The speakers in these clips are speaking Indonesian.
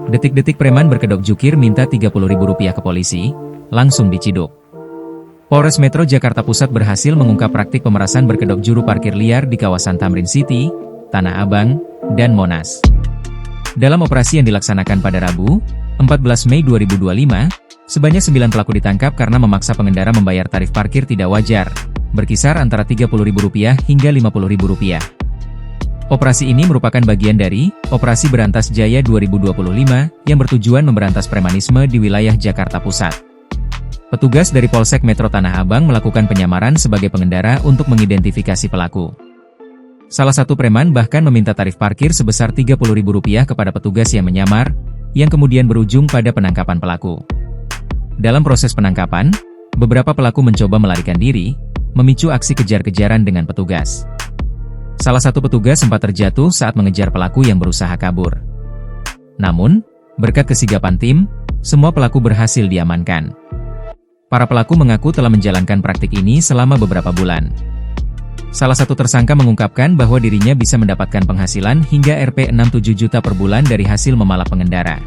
Detik-detik preman berkedok jukir minta Rp30.000 ke polisi, langsung diciduk. Polres Metro Jakarta Pusat berhasil mengungkap praktik pemerasan berkedok juru parkir liar di kawasan Tamrin City, Tanah Abang, dan Monas. Dalam operasi yang dilaksanakan pada Rabu, 14 Mei 2025, sebanyak 9 pelaku ditangkap karena memaksa pengendara membayar tarif parkir tidak wajar, berkisar antara Rp30.000 hingga Rp50.000. Operasi ini merupakan bagian dari Operasi Berantas Jaya 2025 yang bertujuan memberantas premanisme di wilayah Jakarta Pusat. Petugas dari Polsek Metro Tanah Abang melakukan penyamaran sebagai pengendara untuk mengidentifikasi pelaku. Salah satu preman bahkan meminta tarif parkir sebesar Rp30.000 kepada petugas yang menyamar, yang kemudian berujung pada penangkapan pelaku. Dalam proses penangkapan, beberapa pelaku mencoba melarikan diri, memicu aksi kejar-kejaran dengan petugas. Salah satu petugas sempat terjatuh saat mengejar pelaku yang berusaha kabur. Namun, berkat kesigapan tim, semua pelaku berhasil diamankan. Para pelaku mengaku telah menjalankan praktik ini selama beberapa bulan. Salah satu tersangka mengungkapkan bahwa dirinya bisa mendapatkan penghasilan hingga Rp67 juta per bulan dari hasil memalak pengendara.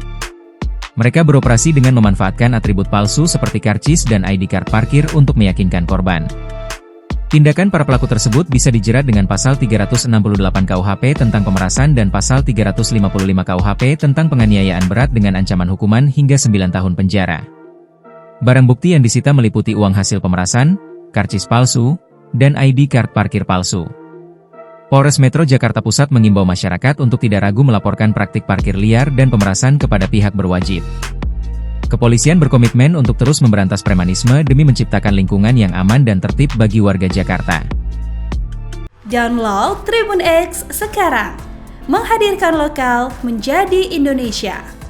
Mereka beroperasi dengan memanfaatkan atribut palsu seperti karcis dan ID card parkir untuk meyakinkan korban. Tindakan para pelaku tersebut bisa dijerat dengan pasal 368 KUHP tentang pemerasan dan pasal 355 KUHP tentang penganiayaan berat dengan ancaman hukuman hingga 9 tahun penjara. Barang bukti yang disita meliputi uang hasil pemerasan, karcis palsu, dan ID card parkir palsu. Polres Metro Jakarta Pusat mengimbau masyarakat untuk tidak ragu melaporkan praktik parkir liar dan pemerasan kepada pihak berwajib. Kepolisian berkomitmen untuk terus memberantas premanisme demi menciptakan lingkungan yang aman dan tertib bagi warga Jakarta. Download Tribun X sekarang, menghadirkan lokal menjadi Indonesia.